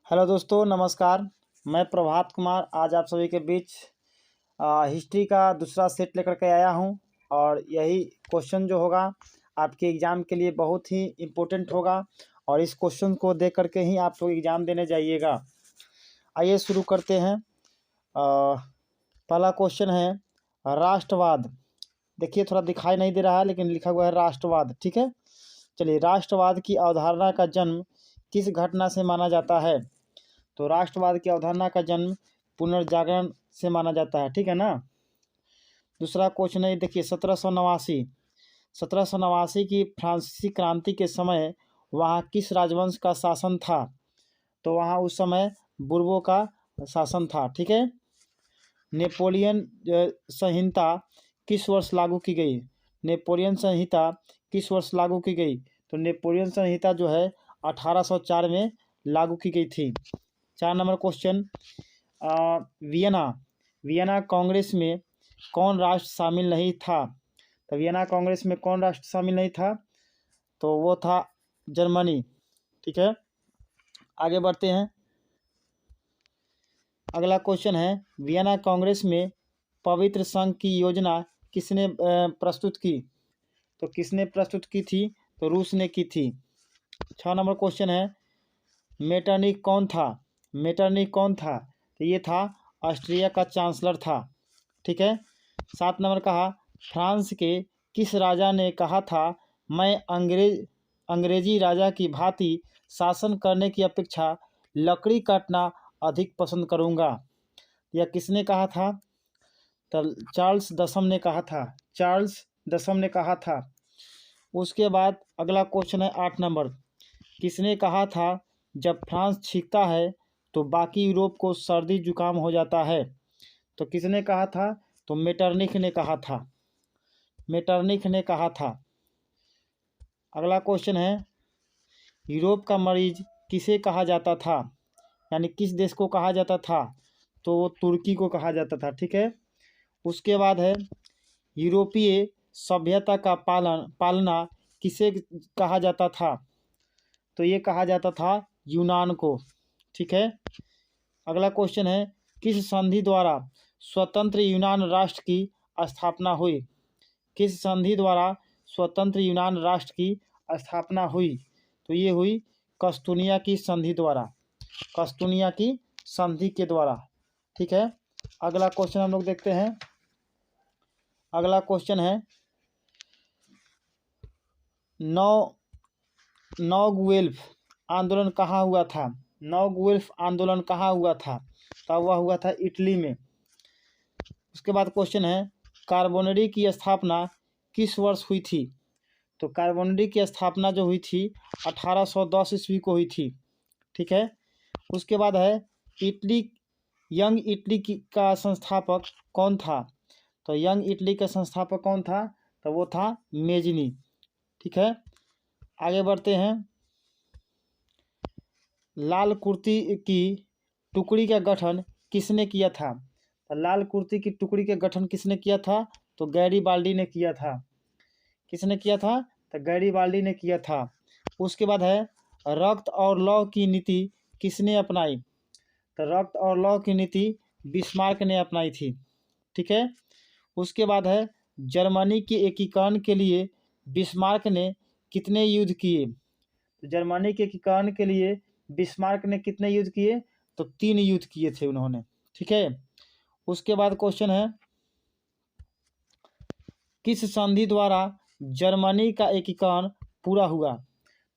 Hello दोस्तों, नमस्कार। मैं प्रभात कुमार आज आप सभी के बीच हिस्ट्री का दूसरा सेट लेकर के आया हूं और यही क्वेश्चन जो होगा आपके एग्ज़ाम के लिए बहुत ही इम्पोर्टेंट होगा और इस क्वेश्चन को देख करके ही आप लोग एग्ज़ाम देने जाइएगा। आइए शुरू करते हैं। पहला क्वेश्चन है राष्ट्रवाद। देखिए थोड़ा दिखाई नहीं दे रहा है लेकिन लिखा हुआ है राष्ट्रवाद, ठीक है। चलिए, राष्ट्रवाद की अवधारणा का जन्म किस घटना से माना जाता है? तो राष्ट्रवाद की अवधारणा का जन्म पुनर्जागरण से माना जाता है, ठीक है ना। दूसरा क्वेश्चन है, देखिए 1789 की फ्रांसीसी क्रांति के समय वहाँ किस राजवंश का शासन था? तो वहाँ उस समय बुर्बो का शासन था, ठीक है। नेपोलियन संहिता किस वर्ष लागू की गई? नेपोलियन संहिता किस वर्ष लागू की गई? तो नेपोलियन संहिता जो है 1804 में लागू की गई थी। 4 नंबर क्वेश्चन, वियना कांग्रेस में कौन राष्ट्र शामिल नहीं था? तो वियना कांग्रेस में कौन राष्ट्र शामिल नहीं था? तो वो था जर्मनी, ठीक है। आगे बढ़ते हैं। अगला क्वेश्चन है, वियना कांग्रेस में पवित्र संघ की योजना किसने प्रस्तुत की? तो किसने प्रस्तुत की थी? तो रूस ने की थी। 6 नंबर क्वेश्चन है, मेटरनिख कौन था? मेटरनिख कौन था? तो ये था ऑस्ट्रिया का चांसलर था, ठीक है। 7 नंबर कहा, फ्रांस के किस राजा ने कहा था मैं अंग्रेजी राजा की भांति शासन करने की अपेक्षा लकड़ी काटना अधिक पसंद करूँगा? यह किसने कहा था? तो चार्ल्स दसम ने कहा था। चार्ल्स दसम ने कहा था। उसके बाद अगला क्वेश्चन है 8 नंबर, किसने कहा था जब फ्रांस छींकता है तो बाकी यूरोप को सर्दी जुकाम हो जाता है? तो किसने कहा था? तो मेटरनिख ने कहा था। मेटरनिख ने कहा था। अगला क्वेश्चन है, यूरोप का मरीज किसे कहा जाता था? यानी किस देश को कहा जाता था? तो वो तुर्की को कहा जाता था, ठीक है। उसके बाद है, यूरोपीय सभ्यता का पालना किसे कहा जाता था? तो ये कहा जाता था यूनान को, ठीक है। अगला क्वेश्चन है, किस संधि द्वारा स्वतंत्र यूनान राष्ट्र की स्थापना हुई? किस संधि द्वारा स्वतंत्र यूनान राष्ट्र की स्थापना हुई? तो ये हुई कस्तूनिया की संधि द्वारा, कस्तूनिया की संधि के द्वारा, ठीक है। अगला क्वेश्चन हम लोग देखते हैं। अगला क्वेश्चन है, नौ गुएल्फ आंदोलन कहाँ हुआ था? नौ गुएल्फ आंदोलन कहाँ हुआ था? तब वह हुआ था इटली में। उसके बाद क्वेश्चन है, कार्बोनरी की स्थापना किस वर्ष हुई थी? तो कार्बोनरी की स्थापना जो हुई थी 1810 ईस्वी को हुई थी, ठीक है। उसके बाद है, यंग इटली का संस्थापक कौन था? तो यंग इटली का संस्थापक कौन था? तो वो था मेजनी, ठीक है। आगे बढ़ते हैं। लाल कुर्ती की टुकड़ी का गठन किसने किया था? तो लाल कुर्ती की टुकड़ी का गठन किसने किया था? तो गैरीबाल्डी ने किया था। किसने किया था? तो गैरीबाल्डी ने किया था। उसके बाद है, रक्त और लौह की नीति किसने अपनाई? तो रक्त और लौह की नीति बिस्मार्क ने अपनाई थी, ठीक है। उसके बाद है, जर्मनी के एकीकरण के लिए बिस्मार्क ने कितने युद्ध किए? तो जर्मनी के एकीकरण के लिए बिस्मार्क ने कितने युद्ध किए? तो 3 युद्ध किए थे उन्होंने, ठीक है। उसके बाद क्वेश्चन है, किस संधि द्वारा जर्मनी का एकीकरण पूरा हुआ?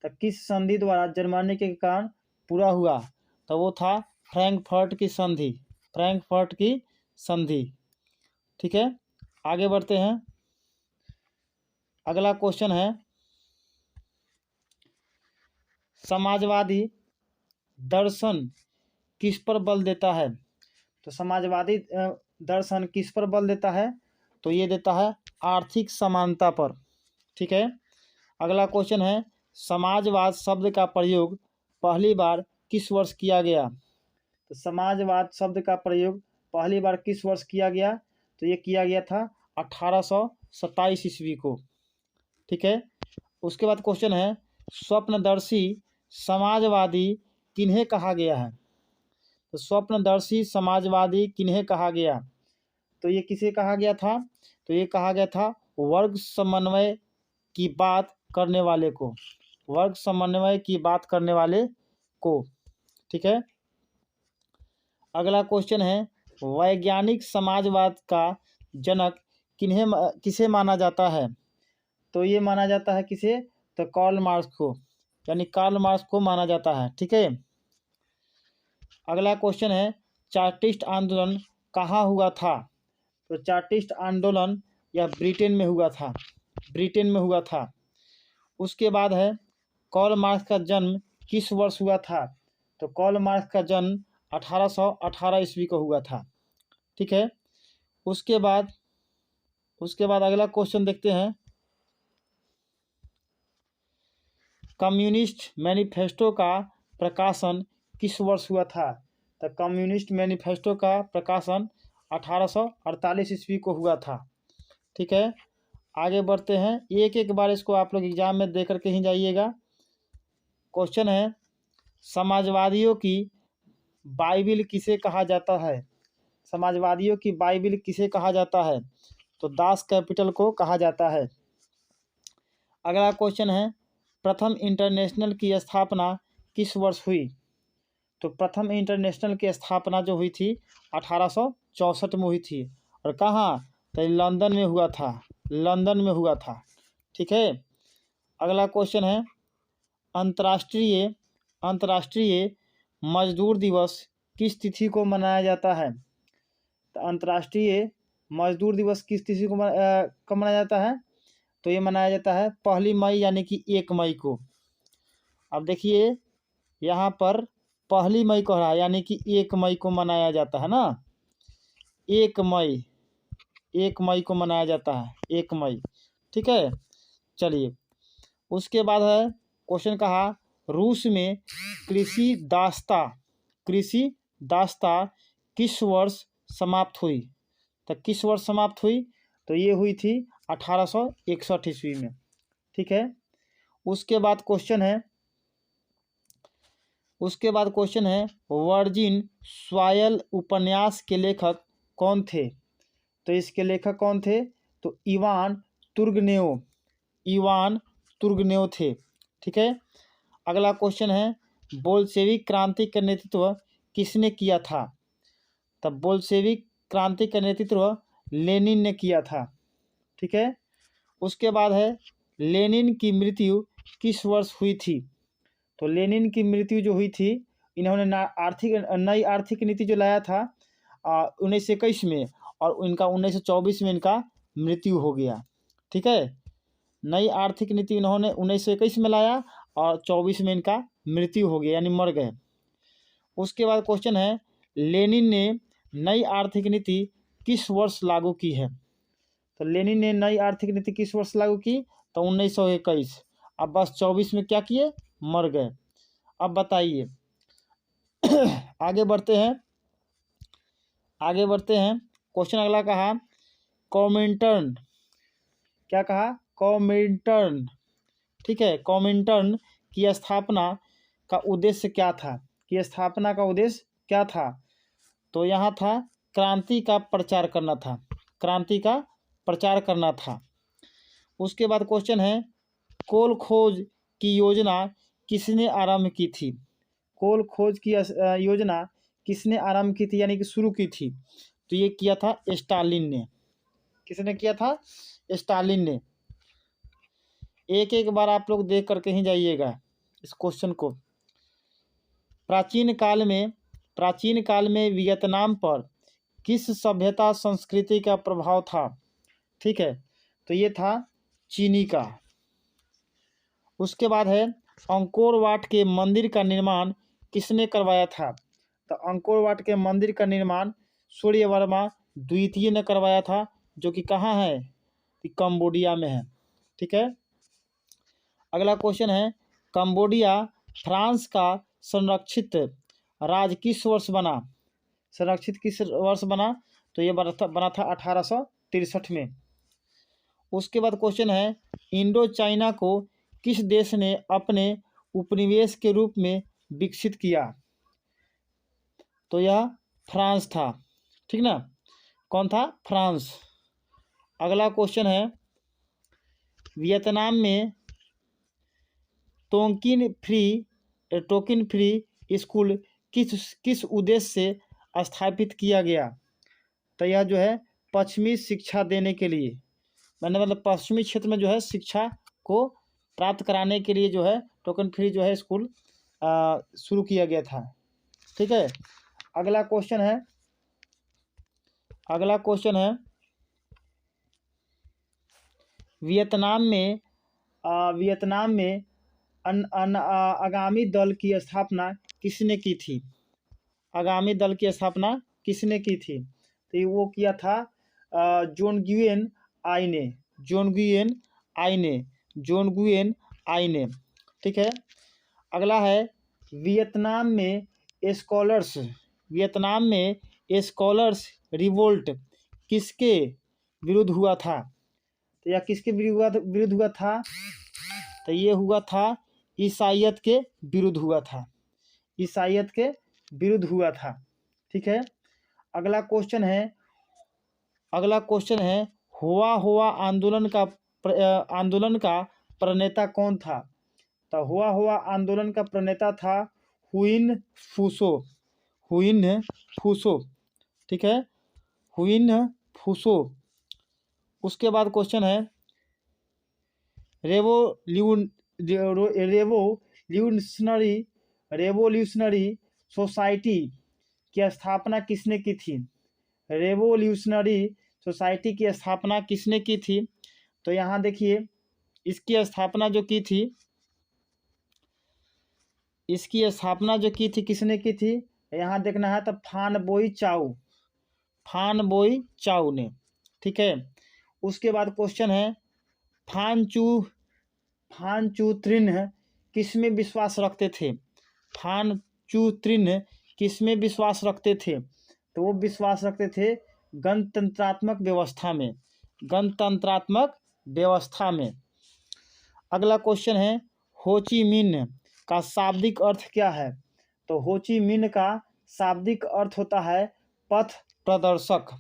तो किस संधि द्वारा जर्मनी के एकीकरण पूरा हुआ? तो वो था फ्रैंकफर्ट की संधि, फ्रैंकफर्ट की संधि, ठीक है। आगे बढ़ते हैं। अगला क्वेश्चन है, समाजवादी दर्शन किस पर बल देता है? तो समाजवादी दर्शन किस पर बल देता है? तो ये देता है आर्थिक समानता पर, ठीक है। अगला क्वेश्चन है, समाजवाद शब्द का प्रयोग पहली बार किस वर्ष किया गया? तो समाजवाद शब्द का प्रयोग पहली बार किस वर्ष किया गया? तो ये किया गया था 1827 ईस्वी को, ठीक है। उसके बाद क्वेश्चन है, स्वप्नदर्शी समाजवादी किन्हें कहा गया है? तो स्वप्नदर्शी समाजवादी किन्हें कहा गया? तो ये किसे कहा गया था? तो ये कहा गया था वर्ग समन्वय की बात करने वाले को, वर्ग समन्वय की बात करने वाले को। ठीक है। अगला क्वेश्चन है, वैज्ञानिक समाजवाद का जनक किसे माना जाता है? तो ये माना जाता है किसे? तो कार्ल मार्क्स को, यानी कार्ल मार्क्स को माना जाता है। ठीक है। अगला क्वेश्चन है, चार्टिस्ट आंदोलन कहाँ हुआ था? तो चार्टिस्ट आंदोलन यह ब्रिटेन में हुआ था, ब्रिटेन में हुआ था। उसके बाद है, कार्ल मार्क्स का जन्म किस वर्ष हुआ था? तो कार्ल मार्क्स का जन्म 1818 ईस्वी को हुआ था। ठीक है। उसके बाद अगला क्वेश्चन देखते हैं, कम्युनिस्ट मैनिफेस्टो का प्रकाशन किस वर्ष हुआ था? तो कम्युनिस्ट मैनिफेस्टो का प्रकाशन 1848 ईस्वी को हुआ था। ठीक है। आगे बढ़ते हैं, एक एक बार इसको आप लोग एग्जाम में दे करके ही जाइएगा। क्वेश्चन है, समाजवादियों की बाइबिल किसे कहा जाता है? समाजवादियों की बाइबिल किसे कहा जाता है? तो दास कैपिटल को कहा जाता है। अगला क्वेश्चन है, प्रथम इंटरनेशनल की स्थापना किस वर्ष हुई? तो प्रथम इंटरनेशनल की स्थापना जो हुई थी 1864 में हुई थी। और कहाँ? तो लंदन में हुआ था, लंदन में हुआ था। ठीक है। अगला क्वेश्चन है, अंतर्राष्ट्रीय मजदूर दिवस किस तिथि को मनाया जाता है? तो अंतर्राष्ट्रीय मजदूर दिवस किस तिथि को कब मनाया जाता है? तो ये मनाया जाता है 1 मई यानी कि 1 मई को। अब देखिए यहाँ पर 1 मई कह रहा है, यानी कि 1 मई को मनाया जाता है ना, 1 मई को मनाया जाता है, 1 मई। ठीक है। चलिए, उसके बाद है क्वेश्चन कहा, रूस में कृषि दास्ता किस वर्ष समाप्त हुई? तो किस वर्ष समाप्त हुई? तो ये हुई थी 1861 ईस्वी में। ठीक है। उसके बाद क्वेश्चन है, वर्जिन सॉयल उपन्यास के लेखक कौन थे? तो इसके लेखक कौन थे? तो इवान तुर्गनेव थे। ठीक है। अगला क्वेश्चन है, बोल्शेविक क्रांति का नेतृत्व किसने किया था? तब बोल्शेविक क्रांति का नेतृत्व लेनिन ने किया था। ठीक है। उसके बाद है, लेनिन की मृत्यु किस वर्ष हुई थी? तो लेनिन की मृत्यु जो हुई थी, इन्होंने नई आर्थिक नीति जो लाया था 1921 में, और इनका 1924 में इनका मृत्यु हो गया। ठीक है। नई आर्थिक नीति इन्होंने 1921 में लाया और 24 में इनका मृत्यु हो गया, यानी मर गए। उसके बाद क्वेश्चन है, लेनिन ने नई आर्थिक नीति किस वर्ष लागू की है? तो लेनिन ने नई आर्थिक नीति किस वर्ष लागू की? तो 1921। अब बस 24 में क्या किए? मर गए। अब बताइए आगे बढ़ते हैं। क्वेश्चन अगला कहा, कॉमिंटर्न, क्या कहा? कॉमिंटर्न। ठीक है। कॉमिंटर्न की स्थापना का उद्देश्य क्या था? तो यहाँ था क्रांति का प्रचार करना था। उसके बाद क्वेश्चन है, कोल खोज की योजना किसने आरंभ की थी? कोल खोज की योजना किसने आरंभ की थी, यानी कि शुरू की थी? तो ये किया था स्टालिन ने। किसने किया था? स्टालिन ने। एक एक बार आप लोग देख करके ही जाइएगा इस क्वेश्चन को। प्राचीन काल में वियतनाम पर किस सभ्यता संस्कृति का प्रभाव था? ठीक है। तो ये था चीनी का। उसके बाद है, अंकोर वाट के मंदिर का निर्माण किसने करवाया था? तो अंकोर वाट के मंदिर का निर्माण सूर्यवर्मा द्वितीय ने करवाया था, जो कि कहाँ है? कंबोडिया में है। ठीक है। अगला क्वेश्चन है, कंबोडिया फ्रांस का संरक्षित राज्य किस वर्ष बना? तो ये बना था 1863 में। उसके बाद क्वेश्चन है, इंडो चाइना को किस देश ने अपने उपनिवेश के रूप में विकसित किया? तो यह फ्रांस था। ठीक ना, कौन था? फ्रांस। अगला क्वेश्चन है, वियतनाम में टोकिन फ्री स्कूल किस किस उद्देश्य से स्थापित किया गया? तो यह जो है पश्चिमी शिक्षा देने के लिए, मैंने मतलब पश्चिमी क्षेत्र में जो है शिक्षा को प्राप्त कराने के लिए जो है टोकन फ्री जो है स्कूल शुरू किया गया था। ठीक है, अगला क्वेश्चन है, वियतनाम में आगामी दल की स्थापना किसने की थी? आगामी दल की स्थापना किसने की थी? तो ये वो किया था जोन गुयेन आइने। ठीक है, अगला है, वियतनाम में स्कॉलर्स रिवोल्ट किसके विरुद्ध हुआ था? तो यह किसके विरुद्ध हुआ था? तो ये हुआ था ईसाइयत के विरुद्ध हुआ था। ठीक है, अगला क्वेश्चन है, हुआ आंदोलन का प्रणेता कौन था? तो हुआ आंदोलन का प्रणेता था हुइन फूसो। ठीक है, हुइन फूसो। उसके बाद क्वेश्चन है, रेवोल्यूशनरी सोसाइटी की स्थापना किसने की थी? रेवोल्यूशनरी सोसाइटी की स्थापना किसने की थी? तो यहाँ देखिए, इसकी स्थापना जो की थी किसने की थी? यहाँ देखना है तो फान बोई चाउ ने। ठीक है, उसके बाद क्वेश्चन है, फान चू त्रिन किस में विश्वास रखते थे? फान चू त्रिन किस में विश्वास रखते थे? तो वो विश्वास रखते थे गणतंत्रात्मक व्यवस्था में। अगला क्वेश्चन है, होची मिन्ह का शाब्दिक अर्थ क्या है? तो होची मिन्ह का शाब्दिक अर्थ होता है पथ प्रदर्शक।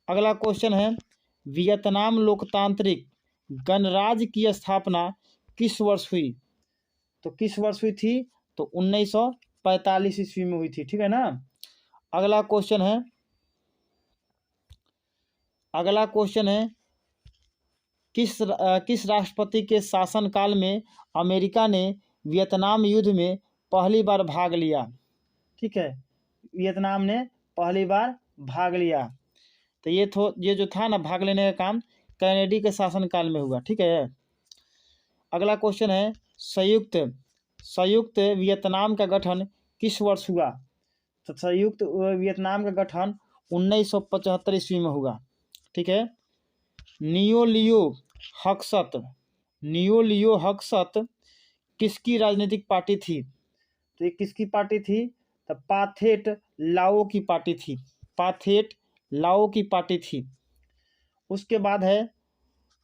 अगला क्वेश्चन है, वियतनाम लोकतांत्रिक गणराज्य की स्थापना किस वर्ष हुई? तो किस वर्ष हुई थी? तो 1945 ईस्वी में हुई थी। ठीक है ना, अगला क्वेश्चन है, किस राष्ट्रपति के शासनकाल में अमेरिका ने वियतनाम युद्ध में पहली बार भाग लिया? ठीक है, वियतनाम ने पहली बार भाग लिया। तो ये जो था ना भाग लेने का काम कैनेडी के शासनकाल में हुआ। ठीक है, अगला क्वेश्चन है, संयुक्त वियतनाम का गठन किस वर्ष हुआ? तो संयुक्त वियतनाम का गठन 1975 ईस्वी में हुआ। ठीक है, नियो लियो हक्सत किसकी राजनीतिक पार्टी थी? तो ये किसकी पार्टी थी? तो पाथेट लाओ की पार्टी थी। उसके बाद है,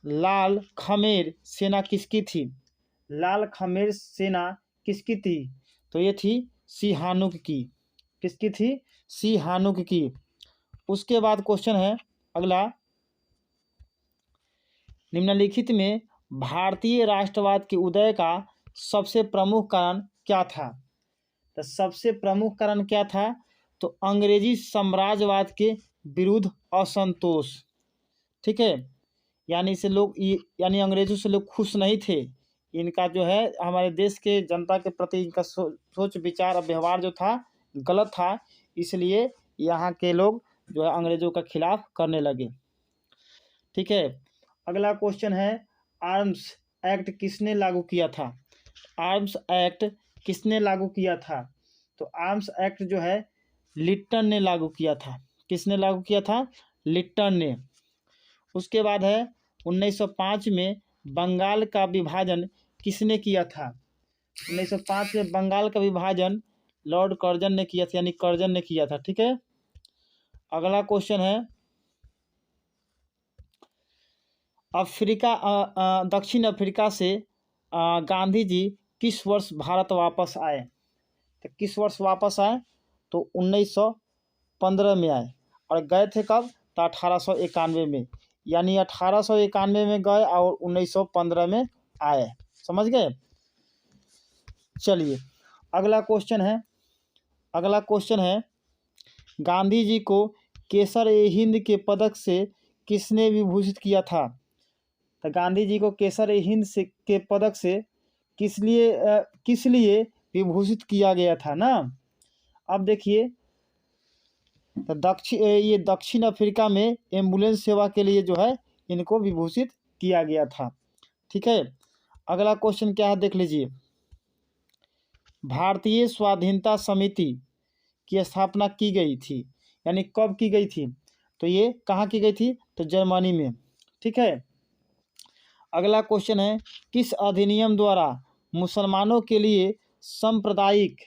लाल खमेर सेना किसकी थी? लाल खमेर सेना किसकी थी? तो ये थी सीहानुक की। किसकी थी? सीहानुक की। उसके बाद क्वेश्चन है अगला, निम्नलिखित में भारतीय राष्ट्रवाद के उदय का सबसे प्रमुख कारण क्या था? तो सबसे प्रमुख कारण क्या था? तो अंग्रेजी साम्राज्यवाद के विरुद्ध असंतोष। ठीक है, यानी अंग्रेजों से लोग खुश नहीं थे। इनका जो है हमारे देश के जनता के प्रति इनका सोच विचार और व्यवहार जो था गलत था, इसलिए यहाँ के लोग जो है अंग्रेजों का खिलाफ करने लगे। ठीक है, अगला क्वेश्चन है, आर्म्स एक्ट किसने लागू किया था? आर्म्स एक्ट किसने लागू किया था? तो आर्म्स एक्ट जो है लिट्टन ने लागू किया था। किसने लागू किया था? लिट्टन ने। उसके बाद है, 1905 में बंगाल का विभाजन किसने किया था? 1905 में बंगाल का विभाजन लॉर्ड कर्जन ने किया था, यानी कर्जन ने किया था। ठीक है, अगला क्वेश्चन है, दक्षिण अफ्रीका से गांधी जी किस वर्ष भारत वापस आए? तो किस वर्ष वापस आए, तो 1915 में आए। और गए थे कब, तो 1891 में, यानी 1891 में गए और 1915 में आए। समझ गए। चलिए अगला क्वेश्चन है गांधी जी को केसर ए हिंद के पदक से किसने विभूषित किया था। तो गांधी जी को केसर ए हिंद से के पदक से किस लिए विभूषित किया गया था ना। अब देखिए, तो ये दक्षिण अफ्रीका में एम्बुलेंस सेवा के लिए जो है इनको विभूषित किया गया था। ठीक है। अगला क्वेश्चन क्या है देख लीजिए। भारतीय स्वाधीनता समिति की स्थापना की गई थी, यानी कब की गई थी, तो ये कहाँ की गई थी, तो जर्मनी में। ठीक है। अगला क्वेश्चन है किस अधिनियम द्वारा मुसलमानों के लिए सांप्रदायिक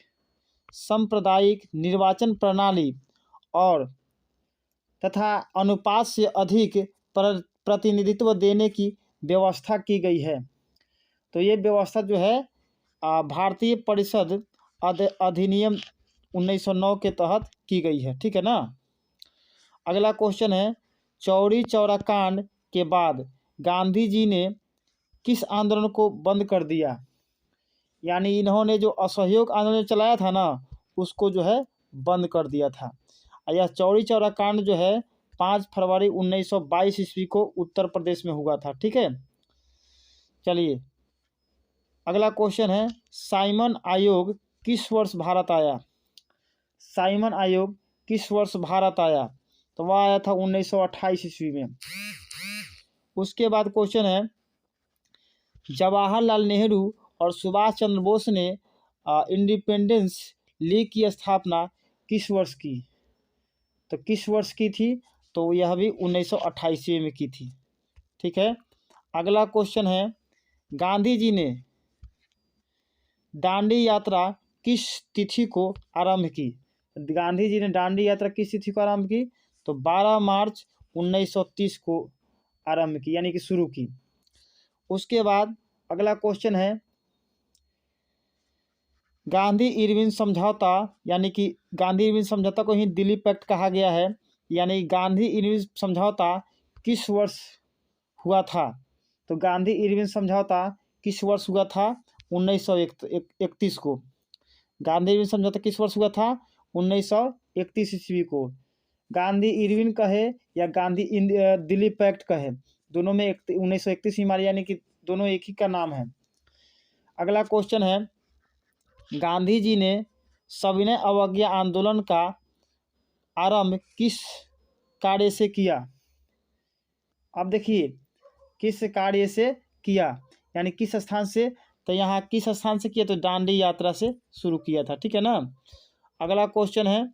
निर्वाचन प्रणाली और तथा अनुपात से अधिक प्रतिनिधित्व देने की व्यवस्था की गई है। तो ये व्यवस्था जो है भारतीय परिषद अधिनियम 1909 के तहत की गई है। ठीक है ना। अगला क्वेश्चन है चौरी चौरा कांड के बाद गांधी जी ने किस आंदोलन को बंद कर दिया, यानी इन्होंने जो असहयोग आंदोलन चलाया था ना उसको जो है बंद कर दिया था। यह चौरी चौरा कांड जो है 5 फरवरी 1922 ईस्वी को उत्तर प्रदेश में हुआ था। ठीक है। चलिए अगला क्वेश्चन है साइमन आयोग किस वर्ष भारत आया। साइमन आयोग किस वर्ष भारत आया, तो वह आया था 1928 ईस्वी में। उसके बाद क्वेश्चन है जवाहरलाल नेहरू और सुभाष चंद्र बोस ने इंडिपेंडेंस लीग की स्थापना किस वर्ष की, तो किस वर्ष की थी, तो यह भी 1928 में की थी। ठीक है। अगला क्वेश्चन है गांधी जी ने दांडी यात्रा किस तिथि को आरंभ की। गांधी जी ने दांडी यात्रा किस तिथि को आरंभ की, तो 12 मार्च 1930 को आरंभ की, यानी कि शुरू की। उसके बाद अगला क्वेश्चन है गांधी इरविन समझौता, यानी कि गांधी इरविन समझौता को ही दिल्ली पैक्ट कहा गया है, यानी गांधी इरविन समझौता किस वर्ष हुआ था, तो गांधी इरविन समझौता किस वर्ष हुआ था, 1931 को। गांधी इरविन समझौता किस वर्ष हुआ था, 1931 ईस्वी को। गांधी इरविन कहे या गांधी दिल्ली पैक्ट कहे, दोनों में 1931 ही मारे, यानी कि दोनों एक ही का नाम है। अगला क्वेश्चन है गांधी जी ने सविनय अवज्ञा आंदोलन का आरंभ किस कार्य से किया। अब देखिए किस कार्य से किया, यानी किस स्थान से, तो यहाँ किस स्थान से किया, तो दांडी यात्रा से शुरू किया था। ठीक है ना। अगला क्वेश्चन है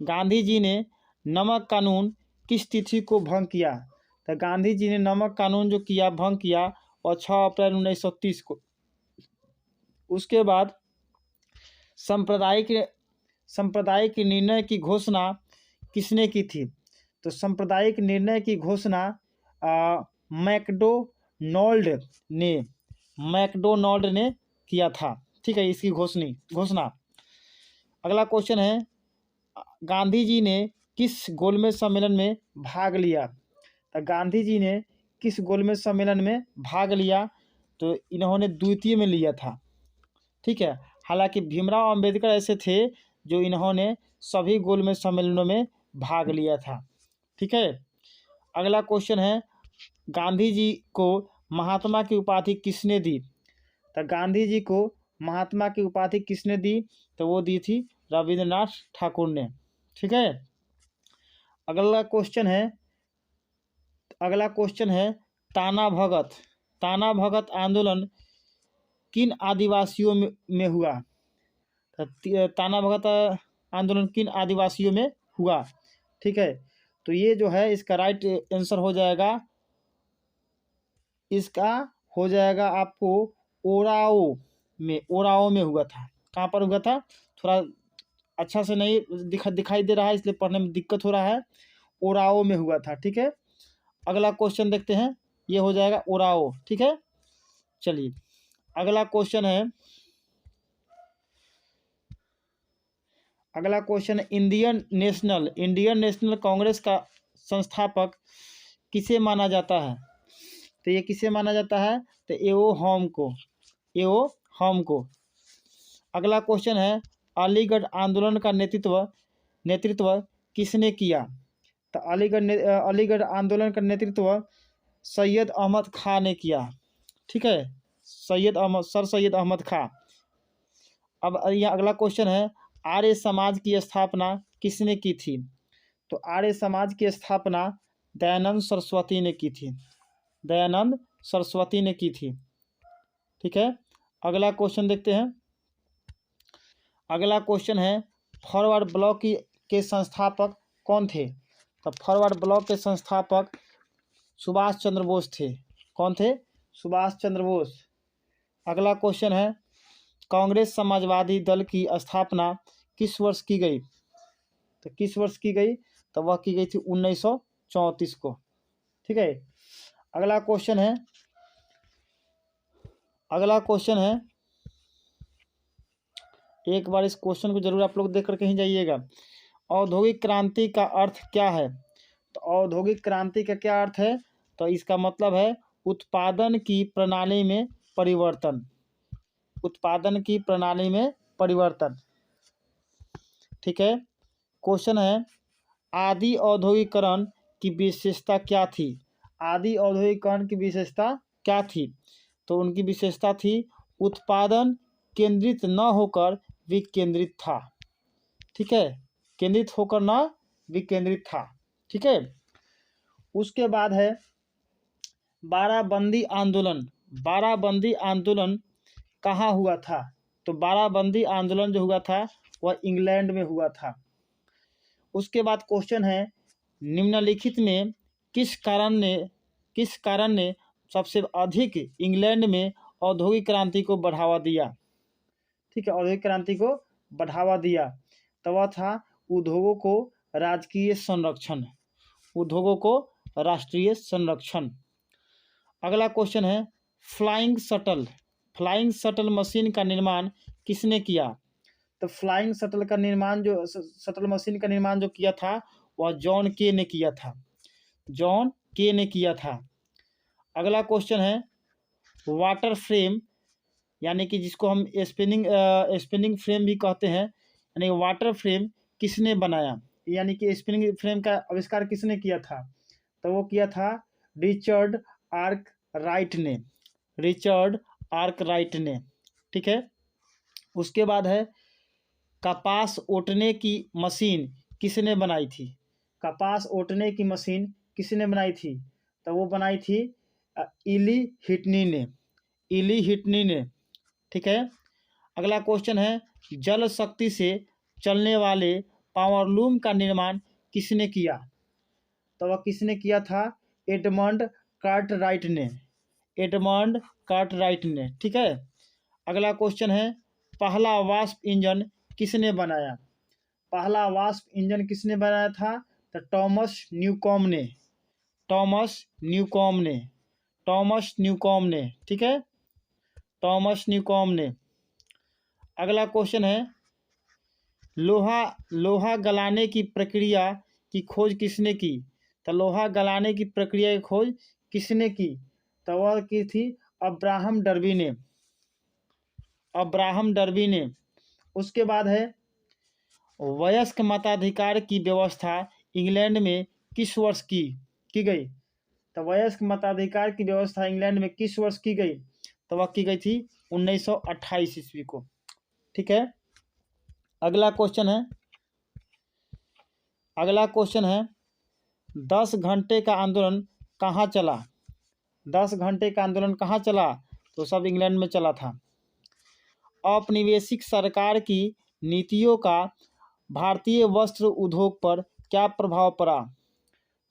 गांधी जी ने नमक कानून किस तिथि को भंग किया, तो गांधी जी ने नमक कानून जो किया भंग किया और 6 अप्रैल 1930 को। उसके बाद सांप्रदायिक निर्णय की घोषणा किसने की थी, तो सांप्रदायिक निर्णय की घोषणा मैकडोनाल्ड ने किया था। ठीक है, इसकी घोषणा। अगला क्वेश्चन है गांधी जी ने किस गोलमेज सम्मेलन में भाग लिया, तो गांधी जी ने किस गोलमेज सम्मेलन में भाग लिया, तो इन्होंने द्वितीय में लिया था। ठीक है। हालांकि भीमराव अंबेडकर ऐसे थे जो इन्होंने सभी गोलमेज सम्मेलनों में भाग लिया था। ठीक है। अगला क्वेश्चन है गांधी जी को महात्मा की उपाधि किसने दी, तो गांधी जी को महात्मा की उपाधि किसने दी, तो वो दी थी रविंद्रनाथ ठाकुर ने। ठीक है। अगला क्वेश्चन है ताना भगत आंदोलन किन आदिवासियों में हुआ, ताना भगत आंदोलन किन आदिवासियों में हुआ। ठीक है। तो ये जो है इसका राइट आंसर हो जाएगा, आपको ओराओ में हुआ था। कहाँ पर हुआ था, थोड़ा अच्छा से नहीं दिखाई दे रहा है इसलिए पढ़ने में दिक्कत हो रहा है। ओराओ में हुआ था। ठीक है। अगला क्वेश्चन देखते हैं, ये हो जाएगा ओराओ। ठीक है। चलिए अगला क्वेश्चन है अगला क्वेश्चन, इंडियन नेशनल कांग्रेस का संस्थापक किसे माना जाता है? तो ये किसे माना जाता है? तो एओ हॉम को। अगला क्वेश्चन है, अलीगढ़ आंदोलन का नेतृत्व किसने किया? तो अलीगढ़ आंदोलन का नेतृत्व सैयद अहमद खां ने किया। ठीक है, सर सैयद अहमद खां। अब यहाँ अगला क्वेश्चन है, आर्य समाज की स्थापना किसने की थी? तो आर्य समाज की स्थापना दयानंद सरस्वती ने की थी। ठीक है, अगला क्वेश्चन देखते हैं। अगला क्वेश्चन है, फॉरवर्ड ब्लॉक के संस्थापक कौन थे? तो फॉरवर्ड ब्लॉक के संस्थापक सुभाष चंद्र बोस थे। कौन थे? सुभाष चंद्र बोस। अगला क्वेश्चन है, कांग्रेस समाजवादी दल की स्थापना किस वर्ष की गई? तो किस वर्ष की गई? तो वह की गई थी 1934 को। ठीक है, अगला क्वेश्चन है, एक बार इस क्वेश्चन को जरूर आप लोग देख कर कहीं जाइएगा। औद्योगिक क्रांति का अर्थ क्या है? तो औद्योगिक क्रांति का क्या अर्थ है? तो इसका मतलब है उत्पादन की प्रणाली में परिवर्तन। ठीक है, क्वेश्चन है, आदि औद्योगिकरण की विशेषता क्या थी? आदि औद्योगिकरण की विशेषता क्या थी? तो उनकी विशेषता थी उत्पादन केंद्रित न होकर विकेंद्रित था। ठीक है, केंद्रित होकर न विकेंद्रित था। ठीक है, उसके बाद है बाराबंदी आंदोलन कहाँ हुआ था? तो बाराबंदी आंदोलन जो हुआ था वह इंग्लैंड में हुआ था। उसके बाद क्वेश्चन है, निम्नलिखित में किस कारण ने सबसे अधिक इंग्लैंड में औद्योगिक क्रांति को बढ़ावा दिया? ठीक है, औद्योगिक क्रांति को बढ़ावा दिया तो वह था उद्योगों को राष्ट्रीय संरक्षण। अगला क्वेश्चन है, फ्लाइंग शटल मशीन का निर्माण किसने किया? तो फ्लाइंग शटल मशीन का निर्माण जो किया था वह जॉन के ने किया था। अगला क्वेश्चन है, वाटर फ्रेम यानी कि जिसको हम स्पिनिंग फ्रेम भी कहते हैं, यानी वाटर फ्रेम किसने बनाया? यानी कि स्पिनिंग फ्रेम का आविष्कार किसने किया था? तो वो किया था रिचर्ड आर्कराइट ने। ठीक है, उसके बाद है, कपास ओटने की मशीन किसने बनाई थी? कपास ओटने की मशीन किसने बनाई थी? तो वो बनाई थी इली हिटनी ने। ठीक है, अगला क्वेश्चन है, जल शक्ति से चलने वाले पावरलूम का निर्माण किसने किया? तो वह किसने किया था? एडमंड कार्टराइट ने। ठीक है, अगला क्वेश्चन है, पहला वाष्प इंजन किसने बनाया? पहला वाष्प इंजन किसने बनाया था? तो टॉमस न्यूकॉम ने। ठीक है, टॉमस न्यूकॉम ने। अगला क्वेश्चन है, लोहा गलाने की प्रक्रिया की खोज किसने की? तो लोहा गलाने की प्रक्रिया की खोज किसने की? तो वह की थी अब्राहम डर्बी ने। उसके बाद है, वयस्क मताधिकार की व्यवस्था इंग्लैंड में किस वर्ष की गई? तो वयस्क मताधिकार की व्यवस्था इंग्लैंड में किस वर्ष की गई? तो वह की गई थी 1928 ईस्वी को। ठीक है, अगला क्वेश्चन है, 10 घंटे का आंदोलन कहाँ चला? 10 घंटे का आंदोलन कहाँ चला? तो सब इंग्लैंड में चला था। औपनिवेशिक सरकार की नीतियों का भारतीय वस्त्र उद्योग पर क्या प्रभाव पड़ा?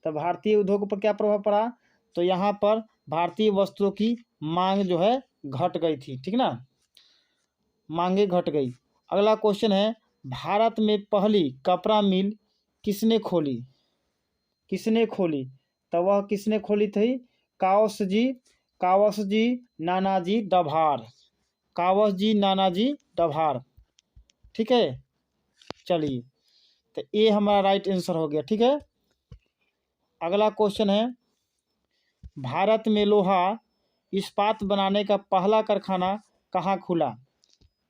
तो भारतीय उद्योग पर क्या प्रभाव पड़ा? तो यहाँ पर भारतीय वस्त्रों की मांग जो है घट गई थी। ठीक ना, मांगे घट गई। अगला क्वेश्चन है, भारत में पहली कपड़ा मिल किसने खोली? तो वह किसने खोली थी? कावसजी नानाजी डभार। ठीक है, चलिए, तो ये हमारा राइट आंसर हो गया। ठीक है, अगला क्वेश्चन है, भारत में लोहा इस्पात बनाने का पहला कारखाना कहाँ खुला?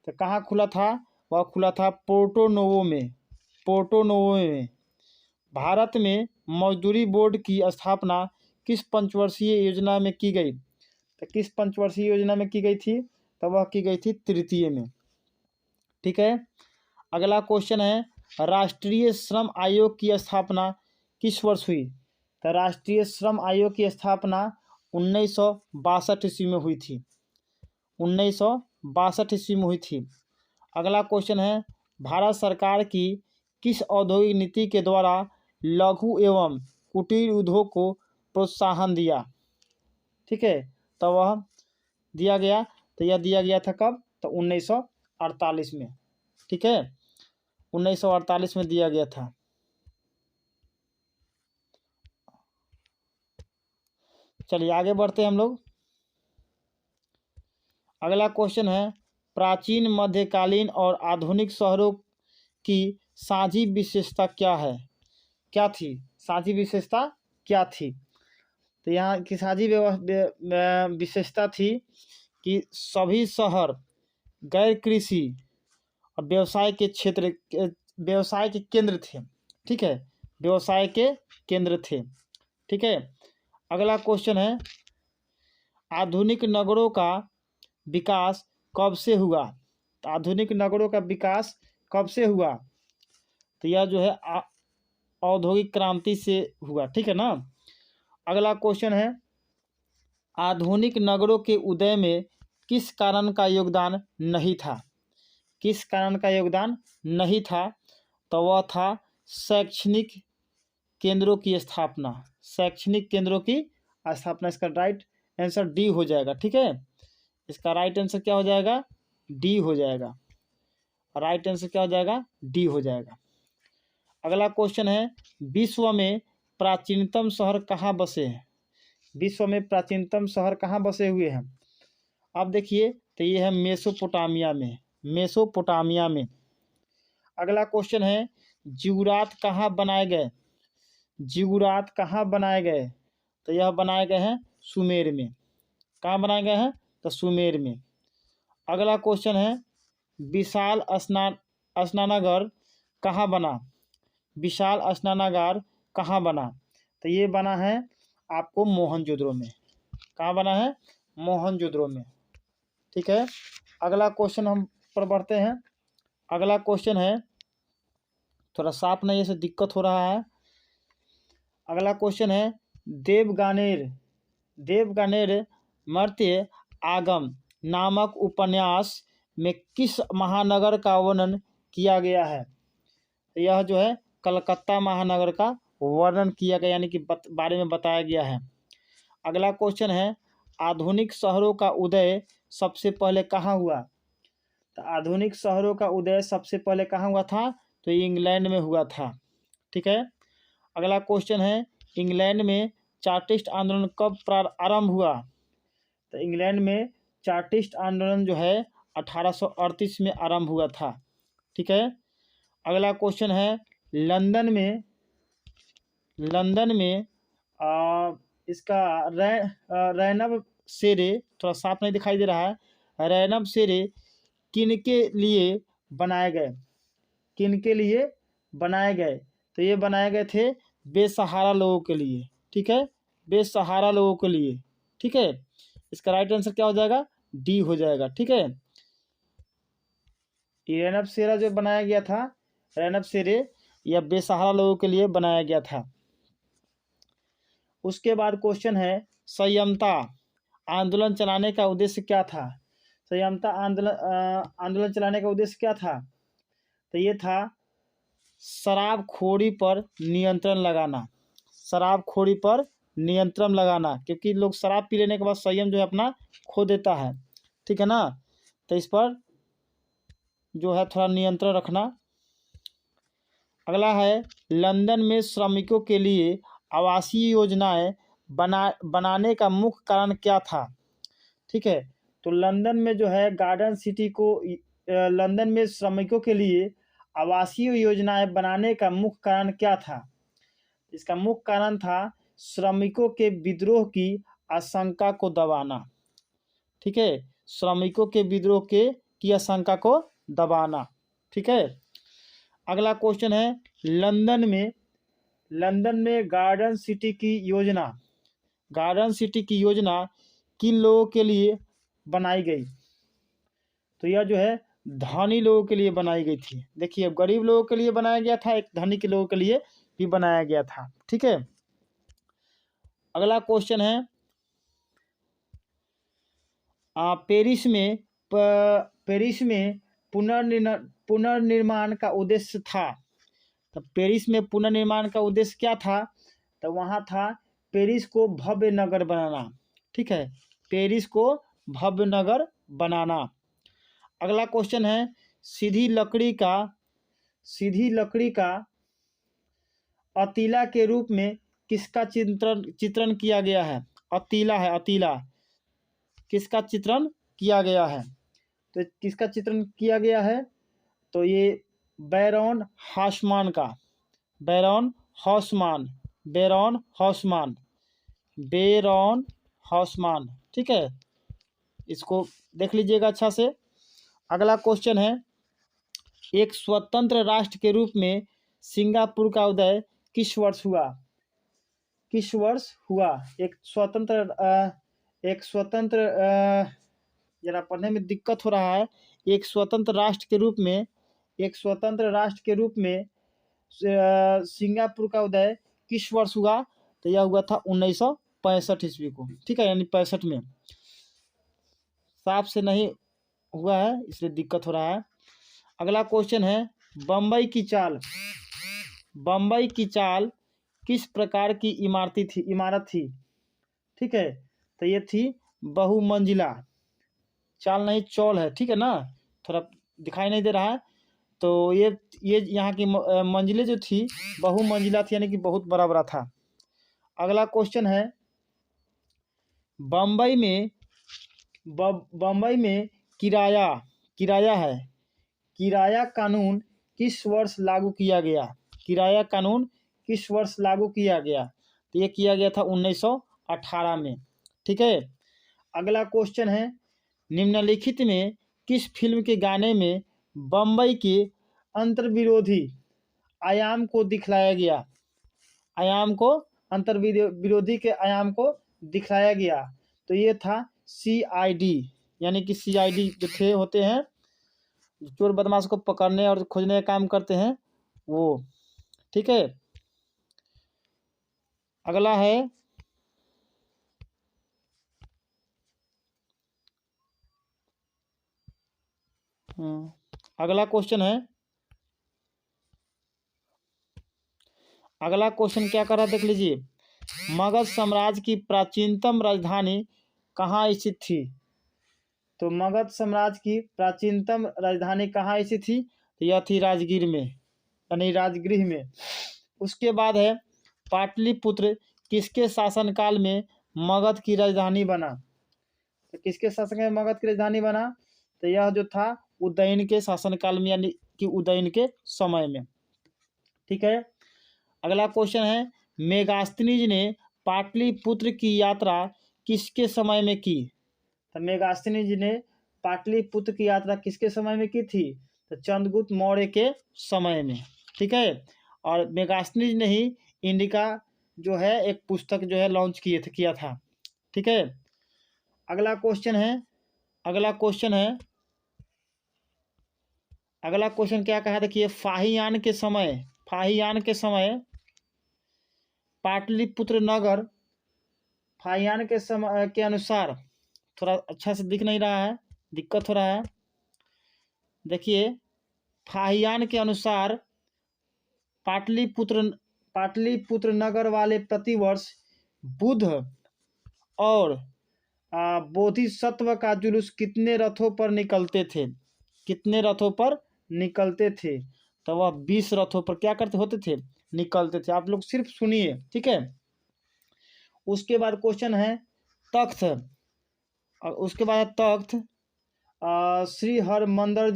तो कहाँ खुला था? वह खुला था पोर्टो नोवो में। पोर्टो नोवो में। भारत में मजदूरी बोर्ड की स्थापना किस पंचवर्षीय योजना में की गई? तो किस पंचवर्षीय योजना में की गई थी? तो वह की गई थी तृतीय में। ठीक है, अगला क्वेश्चन है, राष्ट्रीय श्रम आयोग की स्थापना किस वर्ष हुई? तो राष्ट्रीय श्रम आयोग की स्थापना 1962 ईस्वी में हुई थी। 1962 ईस्वी में हुई थी। अगला क्वेश्चन है, भारत सरकार की किस औद्योगिक नीति के द्वारा लघु एवं कुटीर उद्योग को प्रोत्साहन दिया? ठीक है, तो वह दिया गया, तो यह दिया गया था कब? तो 1948 में। ठीक है, 1948 में दिया गया था। चलिए आगे बढ़ते हैं हम लोग। अगला क्वेश्चन है, प्राचीन मध्यकालीन और आधुनिक शहरों की साझी विशेषता क्या है? क्या थी? साझी विशेषता क्या थी? तो यहाँ की साझी विशेषता थी कि सभी शहर गैर कृषि और व्यवसाय के क्षेत्र, व्यवसाय के केंद्र थे। ठीक है, व्यवसाय के केंद्र थे। ठीक है, अगला क्वेश्चन है, आधुनिक नगरों का विकास कब से हुआ? तो आधुनिक नगरों का विकास कब से हुआ? तो यह जो है औद्योगिक क्रांति से हुआ। ठीक है ना। अगला क्वेश्चन है, आधुनिक नगरों के उदय में किस कारण का योगदान नहीं था? किस कारण का योगदान नहीं था? तो वह था शैक्षणिक केंद्रों की स्थापना। शैक्षणिक केंद्रों की स्थापना। इसका राइट आंसर डी हो जाएगा। ठीक है, इसका राइट आंसर क्या हो जाएगा? डी हो जाएगा। राइट आंसर क्या हो जाएगा? डी हो जाएगा। अगला क्वेश्चन है, विश्व में प्राचीनतम शहर कहाँ बसे हैं? विश्व में प्राचीनतम शहर कहाँ बसे हुए हैं? अब देखिए, तो ये है मेसोपोटामिया में। मेसोपोटामिया में। अगला क्वेश्चन है, जिगुरात कहाँ बनाए गए? जिगुरात कहाँ बनाए गए? तो यह बनाए गए हैं सुमेर में। कहाँ बनाए गए हैं? तो सुमेर में। अगला क्वेश्चन है, विशाल स्नानागार कहाँ बना? विशाल स्नानागार कहाँ बना? तो ये बना है आपको मोहनजोदड़ो में। कहाँ बना है? मोहनजोदड़ो में। ठीक है, अगला क्वेश्चन हम पर बढ़ते हैं। अगला क्वेश्चन है, थोड़ा साफ नहीं है, से दिक्कत हो रहा है। अगला क्वेश्चन है, देवगानेर मर्त्य आगम नामक उपन्यास में किस महानगर का वर्णन किया गया है? यह जो है कलकत्ता महानगर का वर्णन किया गया, यानी कि बारे में बताया गया है। अगला क्वेश्चन है, आधुनिक शहरों का उदय सबसे पहले कहाँ हुआ? तो आधुनिक शहरों का उदय सबसे पहले कहाँ हुआ था? तो इंग्लैंड में हुआ था। ठीक है, अगला क्वेश्चन है, इंग्लैंड में चार्टिस्ट आंदोलन कब आरंभ हुआ? तो इंग्लैंड में चार्टिस्ट आंदोलन जो है 1838 में आरंभ हुआ था। ठीक है, अगला क्वेश्चन है, लंदन में इसका रैनब सेरे, थोड़ा साफ नहीं दिखाई दे रहा है, रैनब सेरे किनके लिए बनाए गए? किनके लिए बनाए गए? तो ये बनाए गए थे बेसहारा लोगों के लिए। ठीक है, बेसहारा लोगों के लिए। ठीक है, इसका राइट आंसर क्या हो जाएगा? डी हो जाएगा। ठीक है, रैनब सेरा जो बनाया गया था, रैनब सेरे, यह बेसहारा लोगों के लिए बनाया गया था। उसके बाद क्वेश्चन है, संयमता आंदोलन चलाने का उद्देश्य क्या था? संयमता आंदोलन चलाने का उद्देश्य क्या था? तो ये था शराबखोरी पर नियंत्रण लगाना। शराबखोरी पर नियंत्रण लगाना, क्योंकि लोग शराब पी लेने के बाद संयम जो है अपना खो देता है। ठीक है ना, तो इस पर जो है थोड़ा नियंत्रण रखना। अगला है, लंदन में श्रमिकों के लिए आवासीय योजनाएं बनाने का मुख्य कारण क्या था? ठीक है, तो लंदन में जो है गार्डन सिटी को, लंदन में श्रमिकों के लिए आवासीय योजनाएं बनाने का मुख्य कारण क्या था? इसका मुख्य कारण था श्रमिकों के विद्रोह की आशंका को दबाना। ठीक है, श्रमिकों के विद्रोह की आशंका को दबाना। ठीक है, अगला क्वेश्चन है, लंदन में गार्डन सिटी की योजना किन लोगों के लिए बनाई गई? तो यह जो है धनी लोगों के लिए बनाई गई थी। देखिए, गरीब लोगों के लिए बनाया गया था, एक धनी के लोगों के लिए भी बनाया गया था। ठीक है, अगला क्वेश्चन है, पेरिस में पुनर्निर्माण का उद्देश्य था। तो पेरिस में पुनर्निर्माण का उद्देश्य क्या था? तो वहाँ था पेरिस को भव्य नगर बनाना। ठीक है, पेरिस को भव्य नगर बनाना। अगला क्वेश्चन है, सीधी लकड़ी का अतीला के रूप में किसका चित्रण किया गया है? अतीला किसका चित्रण किया गया है? तो किसका चित्रण किया गया है? तो ये बैरॉन हॉसमान। ठीक है, इसको देख लीजिएगा अच्छा से। अगला क्वेश्चन है, एक स्वतंत्र राष्ट्र के रूप में सिंगापुर का उदय किस वर्ष हुआ? एक स्वतंत्र जरा पढ़ने में दिक्कत हो रहा है। एक स्वतंत्र राष्ट्र के रूप में सिंगापुर का उदय किस वर्ष हुआ? तो यह हुआ था 1965 ईस्वी को। ठीक है, यानी 65 में। साफ से नहीं हुआ है, इसलिए दिक्कत हो रहा है। अगला क्वेश्चन है, बम्बई की चाल किस प्रकार की इमारत थी? ठीक है, तो ये थी बहुमंजिला। चाल नहीं, चौल है। ठीक है ना, थोड़ा दिखाई नहीं दे रहा है। तो ये यहाँ की मंजिलें जो थी बहुमंजिला थी, यानी कि बहुत बड़ा बड़ा था। अगला क्वेश्चन है, बम्बई में किराया कानून किस वर्ष लागू किया गया? तो ये किया गया था 1918 में। ठीक है, अगला क्वेश्चन है, निम्नलिखित में किस फिल्म के गाने में बम्बई के अंतर्विरोधी आयाम को दिखलाया गया? अंतर्विरोधी के आयाम को दिखलाया गया। तो ये था CID, यानी कि CID जो होते हैं, चोर बदमाश को पकड़ने और खोजने का काम करते हैं वो। ठीक है, अगला है, अगला क्वेश्चन क्या कर रहा है, देख लीजिए। मगध साम्राज्य की प्राचीनतम राजधानी कहाँ स्थित थी? तो मगध साम्राज्य की प्राचीनतम राजधानी कहाँ स्थित थी? तो यह थी राजगीर में, यानी राजगृह में। उसके बाद है, पाटलिपुत्र किसके शासनकाल में मगध की राजधानी बना? तो किसके शासनकाल में मगध की राजधानी बना? तो यह जो था उदयन के शासनकाल में, यानी कि उदयन के समय में। ठीक है, अगला क्वेश्चन है, मेगास्थनीज ने पाटलिपुत्र की यात्रा किसके समय में की? तो मेगास्थनीज ने पाटलिपुत्र की यात्रा किसके समय में की थी? तो चंद्रगुप्त मौर्य के समय में। ठीक है, और मेगास्थनीज ने ही इंडिका जो है एक पुस्तक जो है लॉन्च किया था। ठीक है, अगला क्वेश्चन क्या कहा? देखिए, फाहियान के समय पाटलिपुत्र नगर, फाहियान के समय के अनुसार, थोड़ा अच्छा से दिख नहीं रहा है, दिक्कत हो रहा है। देखिए, फाहियान के अनुसार पाटलिपुत्र नगर वाले प्रतिवर्ष बुध और बोधिसत्व का जुलूस कितने रथों पर निकलते थे? तो वह 20 रथों पर क्या होते थे? निकलते थे। आप लोग सिर्फ सुनिए। ठीक है, उसके बाद क्वेश्चन है, तख्त श्री हरमंदिर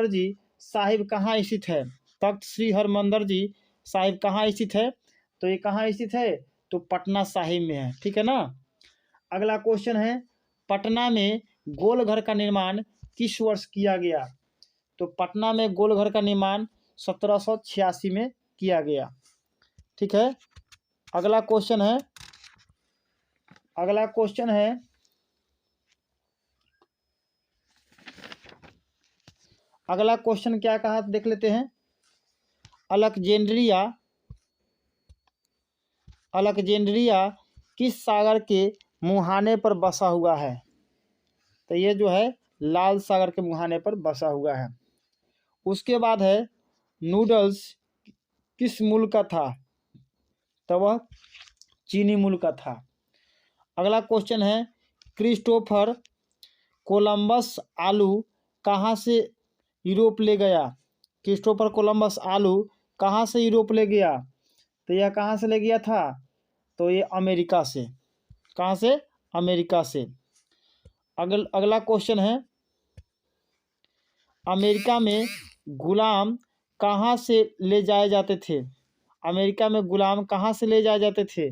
जी साहिब कहाँ स्थित है? तख्त श्री हरमंदिर जी साहिब कहाँ स्थित है? तो ये कहाँ स्थित है? तो पटना साहिब में है, ठीक है ना। अगला क्वेश्चन है, पटना में गोलघर का निर्माण किस वर्ष किया गया? तो पटना में गोलघर का निर्माण 1786 में किया गया, ठीक है। अगला क्वेश्चन है, अगला क्वेश्चन है, अगला क्वेश्चन क्या कहा देख लेते हैं। अलेक्जेंड्रिया, अलेक्जेंड्रिया किस सागर के मुहाने पर बसा हुआ है? तो ये जो है लाल सागर के मुहाने पर बसा हुआ है। उसके बाद है, नूडल्स किस मूल का था? तो वह चीनी मूल का था। अगला क्वेश्चन है, क्रिस्टोफर कोलंबस आलू कहाँ से यूरोप ले गया? क्रिस्टोफर कोलंबस आलू कहाँ से यूरोप ले गया? तो यह कहाँ से ले गया था? तो ये अमेरिका से। कहाँ से? अमेरिका से। अगला क्वेश्चन है, अमेरिका में गुलाम कहाँ से ले जाए जाते थे? अमेरिका में गुलाम कहाँ से ले जाए जाते थे?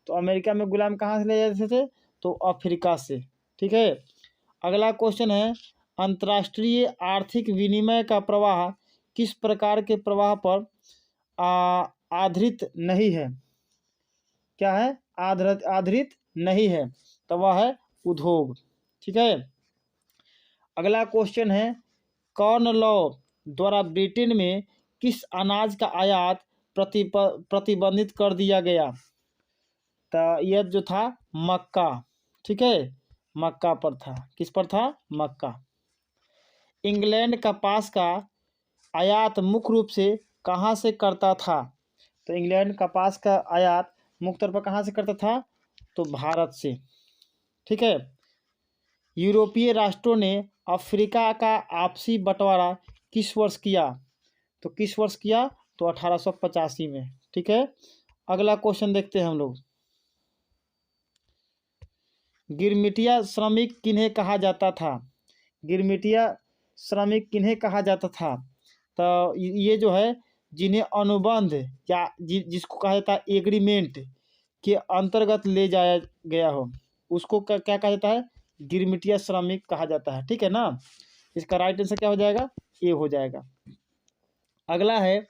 तो अमेरिका में गुलाम कहाँ से ले जाते थे? तो अफ्रीका से, ठीक है। अगला क्वेश्चन है, अंतर्राष्ट्रीय आर्थिक विनिमय का प्रवाह किस प्रकार के प्रवाह पर आधारित नहीं है? क्या है? आधारित नहीं है, तो वह है उद्योग, ठीक है। अगला क्वेश्चन है, कॉर्न लॉ द्वारा ब्रिटेन में किस अनाज का आयात प्रतिबंधित कर दिया गया? तो यह जो था मक्का, ठीक है, मक्का पर था। किस पर था? मक्का। इंग्लैंड कपास का आयात मुख्य रूप से कहाँ से करता था? तो इंग्लैंड कपास का आयात मुख्य तौर पर कहाँ से करता था? तो भारत से, ठीक है। यूरोपीय राष्ट्रों ने अफ्रीका का आपसी बंटवारा किस वर्ष किया? तो किस वर्ष किया? तो 1885 में, ठीक है। अगला क्वेश्चन देखते हैं हम लोग। गिरमिटिया श्रमिक किन्हें कहा जाता था? गिरमिटिया श्रमिक किन्हें कहा जाता था? तो ये जो है जिन्हें अनुबंध या जिसको कहा जाता है एग्रीमेंट के अंतर्गत ले जाया गया हो, उसको क्या कहा जाता है? गिरमिटिया श्रमिक कहा जाता है, ठीक है ना। इसका राइट आंसर क्या हो जाएगा? ए हो जाएगा। अगला है,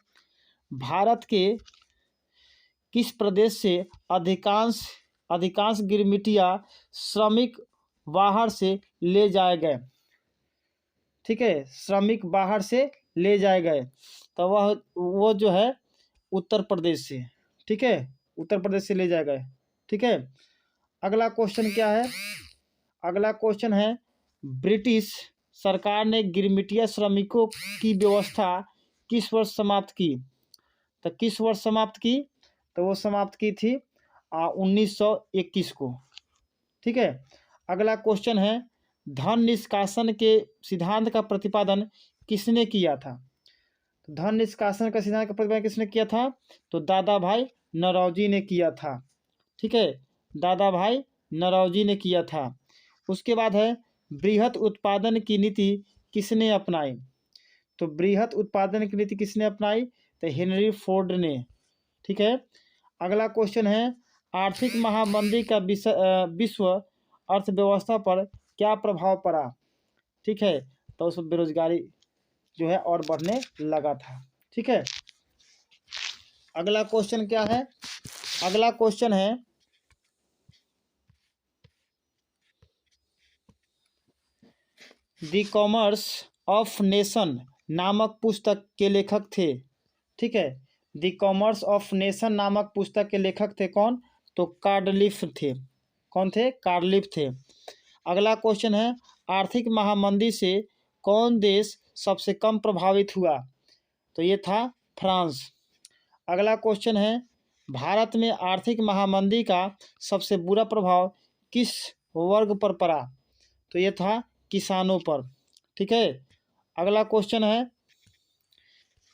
भारत के किस प्रदेश से अधिकांश गिरमिटिया श्रमिक बाहर से ले जाए गए? ठीक है, श्रमिक बाहर से ले जाए गए, तो वो जो है उत्तर प्रदेश से, ठीक है, उत्तर प्रदेश से ले जाए गए, ठीक है। अगला क्वेश्चन क्या है? अगला क्वेश्चन है, ब्रिटिश सरकार ने गिरमिटिया श्रमिकों की व्यवस्था किस वर्ष समाप्त की? तो किस वर्ष समाप्त की? तो वो समाप्त की थी 1921 को, ठीक है। अगला क्वेश्चन है, धन निष्कासन के सिद्धांत का प्रतिपादन किसने किया था? तो धन निष्कासन का सिद्धांत का प्रतिपादन किसने किया था? तो दादा भाई नौरोजी ने किया था, ठीक है, दादा भाई नौरोजी ने किया था। उसके बाद है, बृहत उत्पादन की नीति किसने अपनाई? तो बृहत उत्पादन की नीति किसने अपनाई? तो हेनरी फोर्ड ने, ठीक है। अगला क्वेश्चन है, आर्थिक महामंदी का विश्व अर्थव्यवस्था पर क्या प्रभाव पड़ा? ठीक है, तो उस बेरोजगारी जो है और बढ़ने लगा था, ठीक है। अगला क्वेश्चन क्या है? अगला क्वेश्चन है, द कॉमर्स ऑफ नेशन नामक पुस्तक के लेखक थे, ठीक है। द कॉमर्स ऑफ नेशन नामक पुस्तक के लेखक थे कौन? तो कार्डलिफ थे। कौन थे? कार्डलिफ थे। अगला क्वेश्चन है, आर्थिक महामंदी से कौन देश सबसे कम प्रभावित हुआ? तो ये था फ्रांस। अगला क्वेश्चन है, भारत में आर्थिक महामंदी का सबसे बुरा प्रभाव किस वर्ग पर पड़ा? तो ये था किसानों पर, ठीक है। अगला क्वेश्चन है,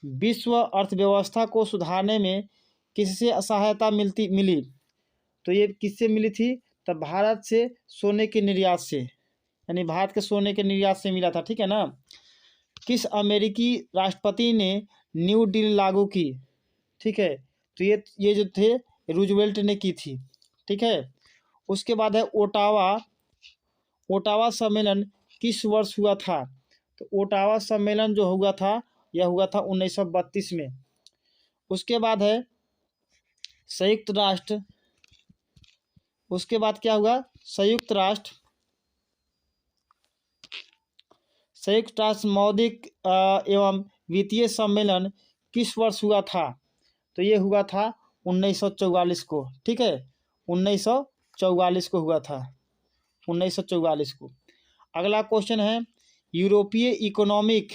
विश्व अर्थव्यवस्था को सुधारने में किससे सहायता मिली? तो ये किससे मिली थी? तब भारत से सोने के निर्यात से, यानी भारत के सोने के निर्यात से मिला था, ठीक है ना। किस अमेरिकी राष्ट्रपति ने न्यू डील लागू की? ठीक है, तो ये जो थे रूजवेल्ट ने की थी। ठीक है, उसके बाद है ओटावा। ओटावा सम्मेलन किस वर्ष हुआ था? तो ओटावा सम्मेलन जो हुआ था, यह हुआ था 1932 में। उसके बाद है संयुक्त राष्ट्र। उसके बाद क्या हुआ? संयुक्त राष्ट्र मौद्रिक एवं वित्तीय सम्मेलन किस वर्ष हुआ था? तो ये हुआ था 1944 को। ठीक है, 1944 को हुआ था, 1944 को। अगला क्वेश्चन है यूरोपीय इकोनॉमिक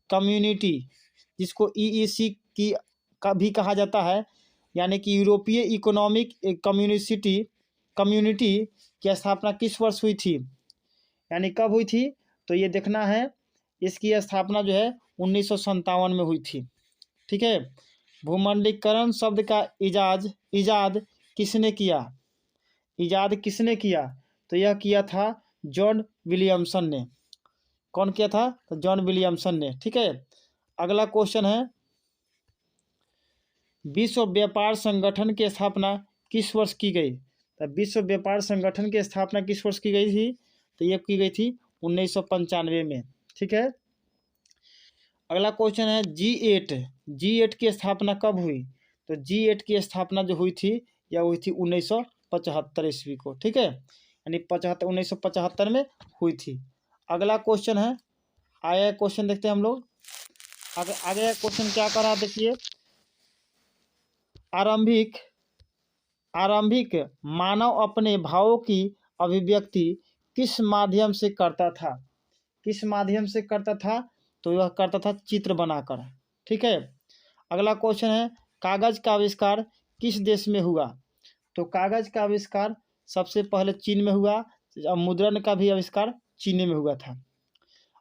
कम्युनिटी, जिसको ईईसी की का भी कहा जाता है, यानी कि यूरोपीय इकोनॉमिक कम्युनिटी की स्थापना किस वर्ष हुई थी, यानी कब हुई थी? तो ये देखना है, इसकी स्थापना जो है 1957 में हुई थी। ठीक है, भूमंडलीकरण शब्द का इजाद किसने किया? इजाद किसने किया? तो यह किया था जॉन विलियमसन ने। कौन किया था? तो जॉन विलियमसन ने। ठीक है, अगला क्वेश्चन है विश्व व्यापार संगठन की स्थापना किस वर्ष की गई? तो विश्व व्यापार संगठन की स्थापना किस वर्ष की गई थी? तो यह की गई थी 1995 में। ठीक है, अगला क्वेश्चन है G8 की स्थापना कब हुई? तो G8 की स्थापना जो हुई थी, यह हुई थी 1975 ईस्वी को। ठीक है, यानी 1975 में हुई थी। अगला क्वेश्चन है, आया क्वेश्चन देखते हैं हम लोग। आगे क्वेश्चन क्या कर रहा, देखिए। आरंभिक मानव अपने भावों की अभिव्यक्ति किस माध्यम से करता था? किस माध्यम से करता था? तो यह करता था चित्र बनाकर। ठीक है, अगला क्वेश्चन है कागज का आविष्कार किस देश में हुआ? तो कागज का आविष्कार सबसे पहले चीन में हुआ। मुद्रण का भी आविष्कार चीन में हुआ था।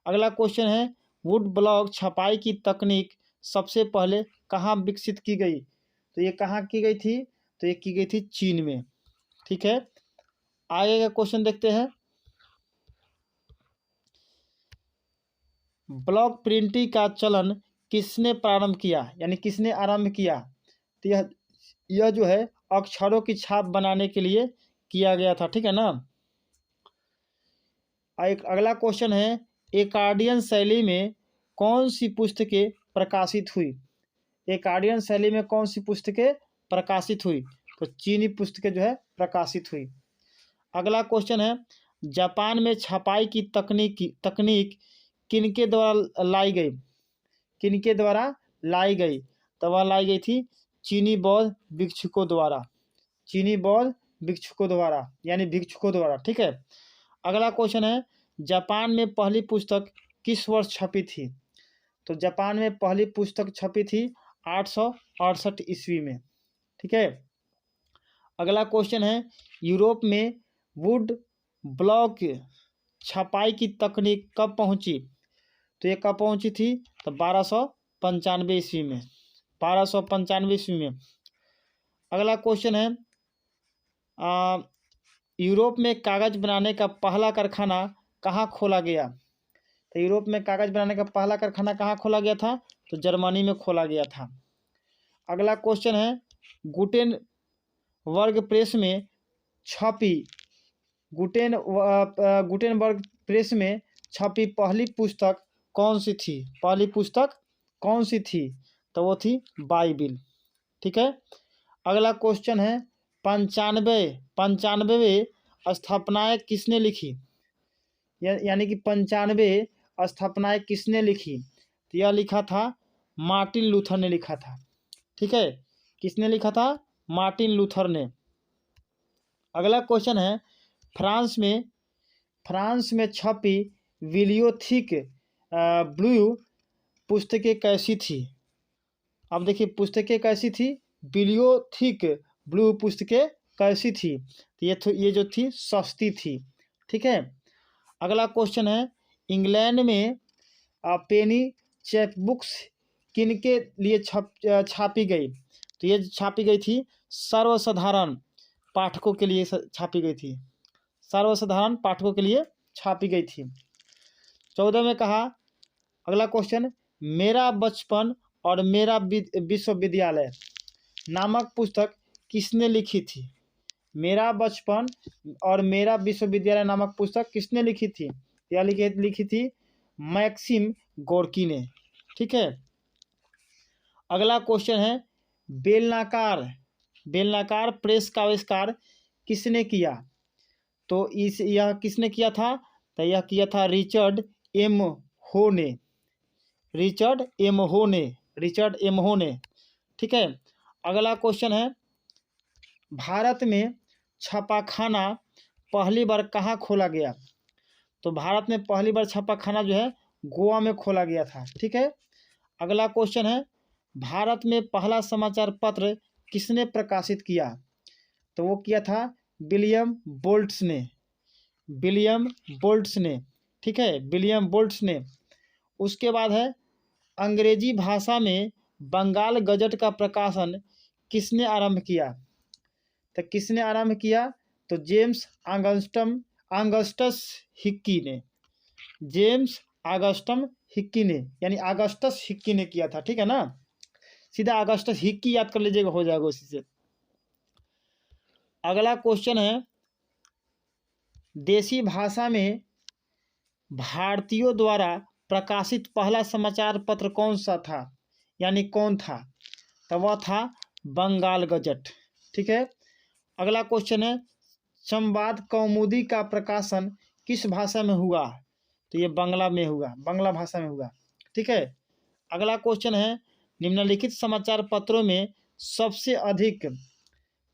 अगला क्वेश्चन है वुड ब्लॉक छपाई की तकनीक सबसे पहले कहाँ विकसित की गई? तो ये कहाँ की गई थी? तो ये की गई थी चीन में। ठीक है, आगे का क्वेश्चन देखते हैं। ब्लॉक प्रिंटिंग का चलन किसने प्रारंभ किया, यानी किसने आरंभ किया? तो यह जो है अक्षरों की छाप बनाने के लिए किया गया था। ठीक है ना। एक अगला क्वेश्चन है एकार्डियन शैली में कौन सी पुस्तकें प्रकाशित हुई? एकार्डियन शैली में कौन सी पुस्तकें प्रकाशित हुई? तो चीनी पुस्तकें जो है प्रकाशित हुई। अगला क्वेश्चन है जापान में छपाई की तकनीक किनके द्वारा लाई गई? किनके द्वारा लाई गई? तो वह लाई गई थी चीनी बौद्ध भिक्षुकों द्वारा। चीनी बौद्ध भिक्षुकों द्वारा, यानी भिक्षुकों द्वारा। ठीक है, अगला क्वेश्चन है जापान में पहली पुस्तक किस वर्ष छपी थी? तो जापान में पहली पुस्तक छपी थी 868 ईस्वी में। ठीक है, अगला क्वेश्चन है यूरोप में वुड ब्लॉक छपाई की तकनीक कब पहुंची? तो ये कब पहुंची थी? तो 1295 ईस्वी में। 1295 ईस्वी में। अगला क्वेश्चन है यूरोप में कागज बनाने का पहला कारखाना कहाँ खोला गया? तो यूरोप में कागज बनाने का पहला कारखाना कहाँ खोला गया था? तो जर्मनी में खोला गया था। अगला क्वेश्चन है गुटेनबर्ग प्रेस में छपी गुटेनबर्ग प्रेस में छपी पहली पुस्तक कौन सी थी? पहली पुस्तक कौन सी थी? तो वो थी बाइबिल। ठीक है, अगला क्वेश्चन है 95वें स्थापनाएं किसने लिखी? यानी कि 95 स्थापनाएं किसने लिखी? तो यह लिखा था मार्टिन लूथर ने लिखा था। ठीक है, किसने लिखा था? मार्टिन लूथर ने। अगला क्वेश्चन है फ्रांस में छपी विलियोथिक ब्लू पुस्तकें कैसी थी? अब देखिए पुस्तकें कैसी थी? विलियोथिक ब्लू पुस्तकें कैसी थी? तो ये जो थी सस्ती थी। ठीक है, अगला क्वेश्चन है इंग्लैंड में पेनी चेकबुक्स किनके लिए छापी गई? तो ये छापी गई थी सर्वसाधारण पाठकों के लिए छापी गई थी। सर्वसाधारण पाठकों के लिए छापी गई थी। 14 में कहा अगला क्वेश्चन, मेरा बचपन और मेरा विश्वविद्यालय नामक पुस्तक किसने लिखी थी? मेरा बचपन और मेरा विश्वविद्यालय नामक पुस्तक किसने लिखी थी? यह लिखी थी मैक्सिम गोर्की ने। ठीक है। अगला क्वेश्चन है, बेलनाकार प्रेस का आविष्कार किसने किया? तो यह किसने किया था? तो यह किया था रिचर्ड एम हो ने। रिचर्ड एम हो ने। ठीक है। अगला क्वेश्चन है, भारत में छापाखाना पहली बार कहाँ खोला गया? तो भारत में पहली बार छापाखाना जो है गोवा में खोला गया था। ठीक है। अगला क्वेश्चन है, भारत में पहला समाचार पत्र किसने प्रकाशित किया? तो वो किया था विलियम बोल्ट्स ने। ठीक है, विलियम बोल्ट्स ने। उसके बाद है, अंग्रेजी भाषा में बंगाल गजट का प्रकाशन किसने आरंभ किया? तो किसने आरंभ किया? तो जेम्स ऑगस्टस हिक्की ने। जेम्स ऑगस्टस हिक्की ने, यानी ऑगस्टस हिक्की ने किया था। ठीक है ना, सीधा ऑगस्टस हिक्की याद कर लीजिएगा, हो जाएगा उसी से। अगला क्वेश्चन है, देसी भाषा में भारतीयों द्वारा प्रकाशित पहला समाचार पत्र कौन सा था, यानी कौन था? तो वह था बंगाल गजट। ठीक है। अगला क्वेश्चन है, संवाद कौमुदी का प्रकाशन किस भाषा में हुआ? तो ये बांग्ला भाषा में हुआ। ठीक है। अगला क्वेश्चन है, निम्नलिखित समाचार पत्रों में सबसे अधिक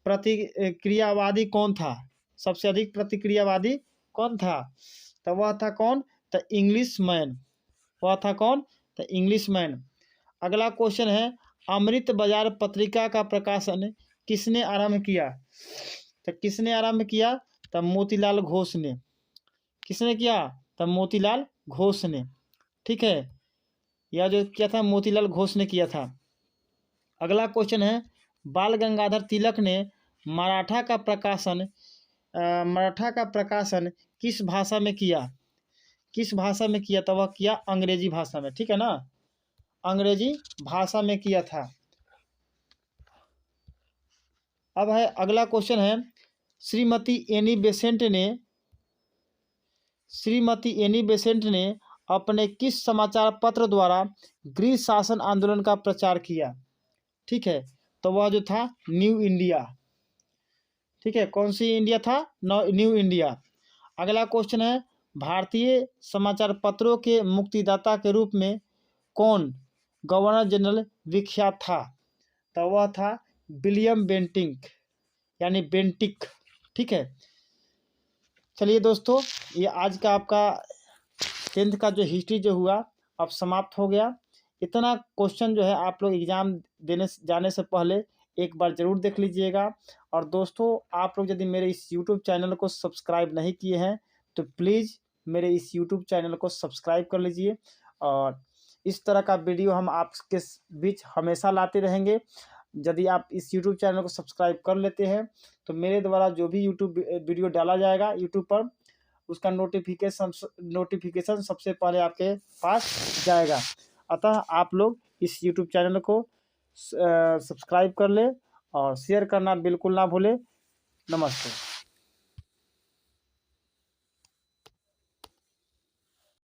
प्रतिक्रियावादी कौन था? सबसे अधिक प्रतिक्रियावादी कौन था? तो वह था कौन? तो इंग्लिश मैन। वह था कौन? तो इंग्लिश मैन। अगला क्वेश्चन है, अमृत बाजार पत्रिका का प्रकाशन किसने आरंभ किया? तो किसने आरंभ किया? तो मोतीलाल घोष ने। किसने किया? तो मोतीलाल घोष ने। ठीक है, यह जो किया था मोतीलाल घोष ने किया था। अगला क्वेश्चन है, बाल गंगाधर तिलक ने मराठा का प्रकाशन किस भाषा में किया? किस भाषा में किया? तो वह किया अंग्रेजी भाषा में। ठीक है ना, अंग्रेजी भाषा में किया था। अब है अगला क्वेश्चन है, श्रीमती एनी बेसेंट ने अपने किस समाचार पत्र द्वारा गृह शासन आंदोलन का प्रचार किया? ठीक है, तो वह जो था न्यू इंडिया। ठीक है, कौन सी इंडिया था? New India. अगला क्वेश्चन है, भारतीय समाचार पत्रों के मुक्तिदाता के रूप में कौन गवर्नर जनरल विख्यात था? तो वह था विलियम बेंटिक, यानी बेंटिक। ठीक है। चलिए दोस्तों, ये आज का आपका 10th का जो हिस्ट्री जो हुआ अब समाप्त हो गया। इतना क्वेश्चन जो है आप लोग एग्ज़ाम देने जाने से पहले एक बार ज़रूर देख लीजिएगा। और दोस्तों, आप लोग यदि मेरे इस यूट्यूब चैनल को सब्सक्राइब नहीं किए हैं तो प्लीज़ मेरे इस यूट्यूब चैनल को सब्सक्राइब कर लीजिए। और इस तरह का वीडियो हम आपके बीच हमेशा लाते रहेंगे। यदि आप इस यूट्यूब चैनल को सब्सक्राइब कर लेते हैं तो मेरे द्वारा जो भी यूट्यूब वीडियो डाला जाएगा यूट्यूब पर, उसका नोटिफिकेशन सबसे पहले आपके पास जाएगा। अतः आप लोग इस यूट्यूब चैनल को सब्सक्राइब कर लें और शेयर करना बिल्कुल ना भूलें। नमस्ते।